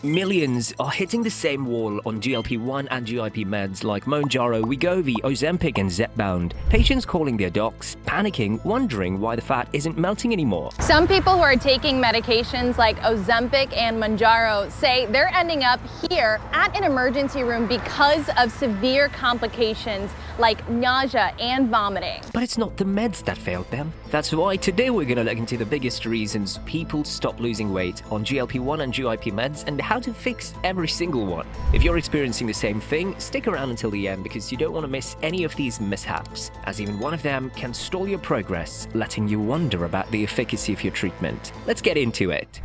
Millions are hitting the same wall on GLP-1 and GIP meds like Mounjaro, Wegovy, Ozempic and Zepbound. Patients calling their docs, panicking, wondering why the fat isn't melting anymore. Some people who are taking medications like Ozempic and Mounjaro say they're ending up here at an emergency room because of severe complications like nausea and vomiting. But it's not the meds that failed them. That's why today we're going to look into the biggest reasons people stop losing weight on GLP-1 and GIP meds and how to fix every single one. If you're experiencing the same thing, stick around until the end because you don't want to miss any of these mishaps, as even one of them can stall your progress, letting you wonder about the efficacy of your treatment. Let's get into it.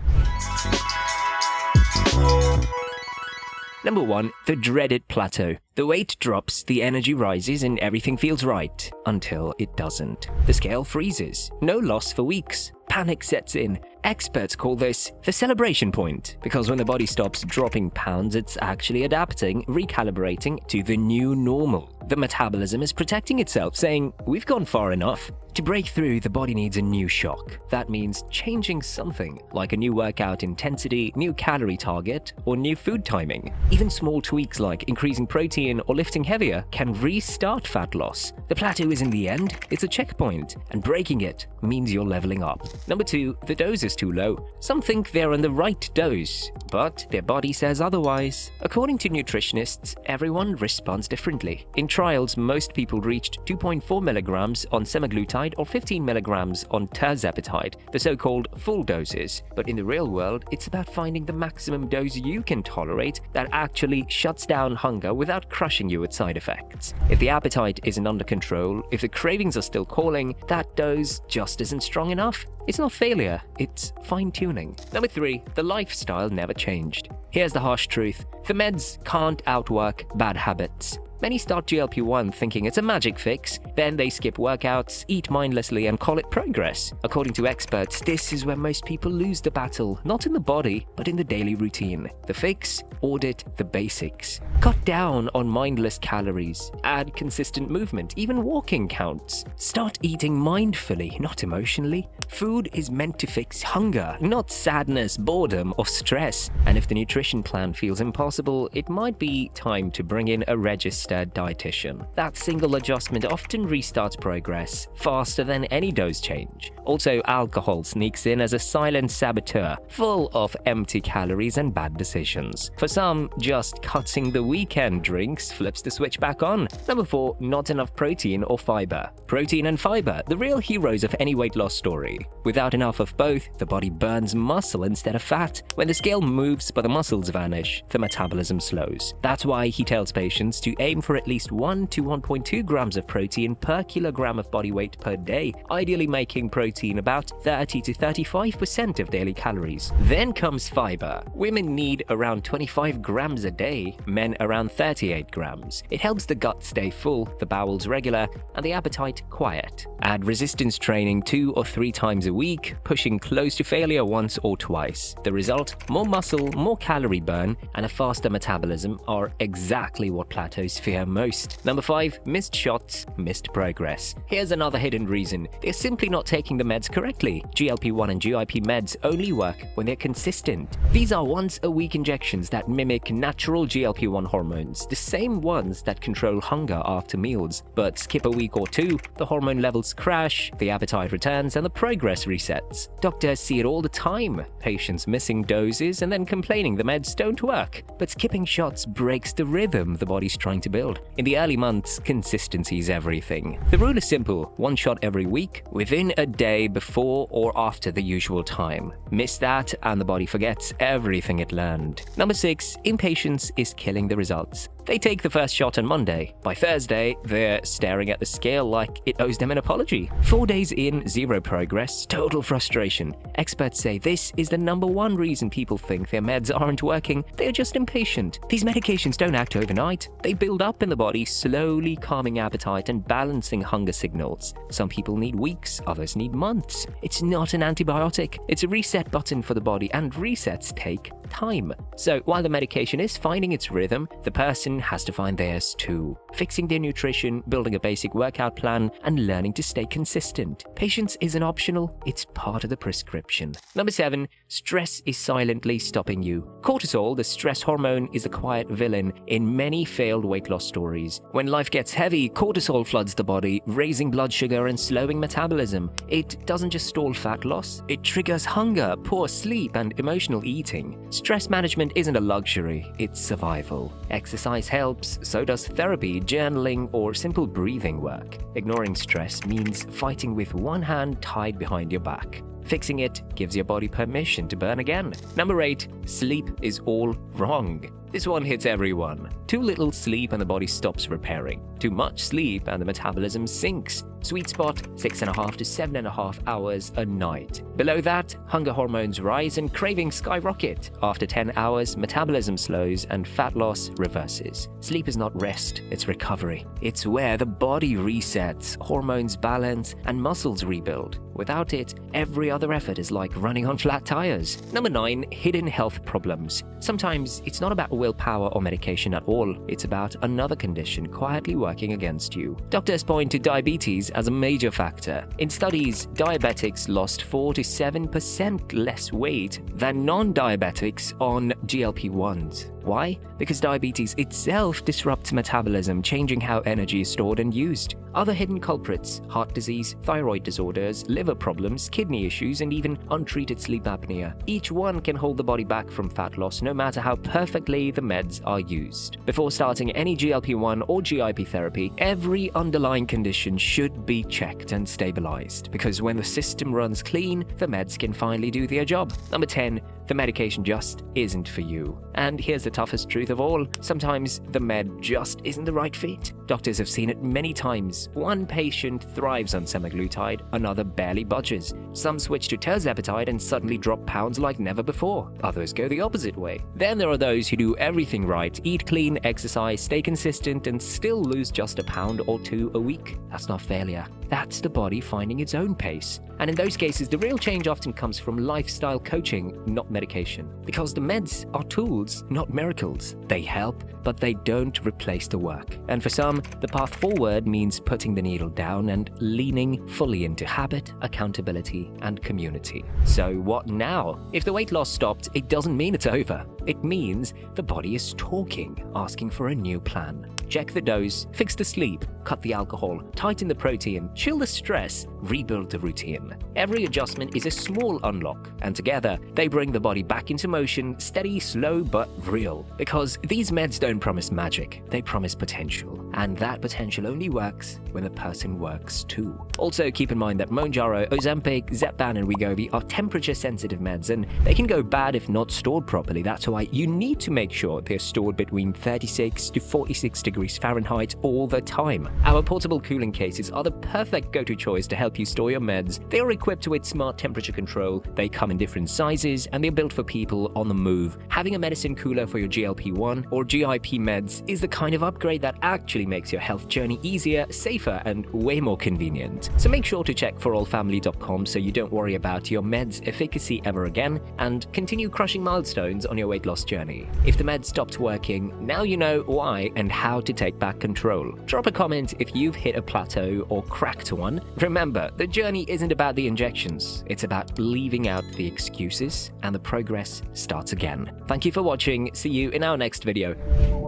Number 1. The dreaded plateau. The weight drops, the energy rises, and everything feels right. Until it doesn't. The scale freezes. No loss for weeks. Panic sets in. Experts call this the celebration point, because when the body stops dropping pounds, it's actually adapting, recalibrating to the new normal. The metabolism is protecting itself, saying, we've gone far enough. To break through, the body needs a new shock. That means changing something, like a new workout intensity, new calorie target, or new food timing. Even small tweaks like increasing protein or lifting heavier can restart fat loss. The plateau isn't the end, it's a checkpoint, and breaking it means you're leveling up. Number 2, the dose is too low. Some think they're on the right dose, but their body says otherwise. According to nutritionists, everyone responds differently. In trials, most people reached 2.4 milligrams on semaglutide or 15 milligrams on tirzepatide, the so-called full doses. But in the real world, it's about finding the maximum dose you can tolerate that actually shuts down hunger without crushing you with side effects. If the appetite isn't under control, if the cravings are still calling, that dose just isn't strong enough. It's not failure, it's fine-tuning. Number 3, the lifestyle never changed. Here's the harsh truth. The meds can't outwork bad habits. Many start GLP-1 thinking it's a magic fix, then they skip workouts, eat mindlessly and call it progress. According to experts, this is where most people lose the battle, not in the body, but in the daily routine. The fix? Audit the basics. Cut down on mindless calories. Add consistent movement, even walking counts. Start eating mindfully, not emotionally. Food is meant to fix hunger, not sadness, boredom, or stress. And if the nutrition plan feels impossible, it might be time to bring in a registered dietitian. That single adjustment often restarts progress faster than any dose change. Also, alcohol sneaks in as a silent saboteur, full of empty calories and bad decisions. For some, just cutting the weekend drinks flips the switch back on. Number 4, not enough protein or fiber. Protein and fiber, the real heroes of any weight loss story. Without enough of both, the body burns muscle instead of fat. When the scale moves but the muscles vanish, the metabolism slows. That's why he tells patients to aim for at least 1 to 1.2 grams of protein per kilogram of body weight per day, ideally making protein about 30 to 35% of daily calories. Then comes fiber. Women need around 25 grams a day, men around 38 grams. It helps the gut stay full, the bowels regular, and the appetite quiet. Add resistance training 2 or 3 times a week, pushing close to failure once or twice. The result? More muscle, more calorie burn, and a faster metabolism are exactly what plateaus fear most. Number 5, missed shots, missed progress. Here's another hidden reason. They're simply not taking the meds correctly. GLP-1 and GIP meds only work when they're consistent. These are once-a-week injections that mimic natural GLP-1 hormones, the same ones that control hunger after meals. But skip a week or 2, the hormone levels crash, the appetite returns, and the progress resets. Doctors see it all the time. Patients missing doses and then complaining the meds don't work. But skipping shots breaks the rhythm the body's trying to build. In the early months, consistency is everything. The rule is simple: 1 shot every week, within a day before or after the usual time. Miss that and the body forgets everything it learned. Number 6, impatience is killing the results. They take the first shot on Monday. By Thursday, they're staring at the scale like it owes them an apology. 4 days in, 0 progress, total frustration. Experts say this is the number 1 reason people think their meds aren't working. They're just impatient. These medications don't act overnight. They build up in the body, slowly calming appetite and balancing hunger signals. Some people need weeks, others need months. It's not an antibiotic. It's a reset button for the body, and resets take time. So while the medication is finding its rhythm, the person competition has to find theirs too. Fixing their nutrition, building a basic workout plan, and learning to stay consistent. Patience isn't optional, it's part of the prescription. Number 7. Stress is silently stopping you. Cortisol, the stress hormone, is the quiet villain in many failed weight loss stories. When life gets heavy, cortisol floods the body, raising blood sugar and slowing metabolism. It doesn't just stall fat loss, it triggers hunger, poor sleep, and emotional eating. Stress management isn't a luxury, it's survival. Exercise helps, so does therapy, journaling, or simple breathing work. Ignoring stress means fighting with one hand tied behind your back. Fixing it gives your body permission to burn again. Number 8. Sleep is all wrong. This one hits everyone. Too little sleep and the body stops repairing. Too much sleep and the metabolism sinks. Sweet spot, 6.5 to 7.5 hours a night. Below that, hunger hormones rise and cravings skyrocket. After 10 hours, metabolism slows and fat loss reverses. Sleep is not rest, it's recovery. It's where the body resets, hormones balance, and muscles rebuild. Without it, every other effort is like running on flat tires. Number 9. Hidden health problems. Sometimes it's not about willpower or medication at all. It's about another condition quietly working against you. Doctors point to diabetes as a major factor. In studies, diabetics lost 4 to 7% less weight than non-diabetics on GLP-1s. Why? Because diabetes itself disrupts metabolism, changing how energy is stored and used. Other hidden culprits: heart disease, thyroid disorders, liver problems, kidney issues, and even untreated sleep apnea. Each one can hold the body back from fat loss no matter how perfectly the meds are used. Before starting any GLP-1 or GIP therapy, every underlying condition should be checked and stabilized, because when the system runs clean, the meds can finally do their job. Number 10. The medication just isn't for you. And here's the toughest truth of all: sometimes the med just isn't the right fit. Doctors have seen it many times. One patient thrives on semaglutide, another barely budges. Some switch to tirzepatide and suddenly drop pounds like never before. Others go the opposite way. Then there are those who do everything right: eat clean, exercise, stay consistent, and still lose just a pound or 2 a week. That's not failure. That's the body finding its own pace. And in those cases, the real change often comes from lifestyle coaching, not medication. Because the meds are tools, not miracles. They help, but they don't replace the work. And for some, the path forward means putting the needle down and leaning fully into habit, accountability, and community. So what now? If the weight loss stopped, it doesn't mean it's over. It means the body is talking, asking for a new plan. Check the dose, fix the sleep, cut the alcohol, tighten the protein, chill the stress, rebuild the routine. Every adjustment is a small unlock, and together they bring the body back into motion, steady, slow, but real. Because these meds don't promise magic, they promise potential. And that potential only works when the person works too. Also keep in mind that Mounjaro, Ozempic, Zepbound, and Wegovy are temperature-sensitive meds, and they can go bad if not stored properly. That's why you need to make sure they're stored between 36 to 46 degrees Fahrenheit all the time. Our portable cooling cases are the perfect go-to choice to help you store your meds. They are equipped with smart temperature control, they come in different sizes, and they're built for people on the move. Having a medicine cooler for your GLP-1 or GIP meds is the kind of upgrade that actually makes your health journey easier, safer, and way more convenient. So make sure to check forallfamily.com so you don't worry about your meds' efficacy ever again, and continue crushing milestones on your weight loss journey. If the meds stopped working, now you know why and how to take back control. Drop a comment if you've hit a plateau or cracked one. Remember, the journey isn't about the injections, it's about leaving out the excuses, and the progress starts again. Thank you for watching. See you in our next video.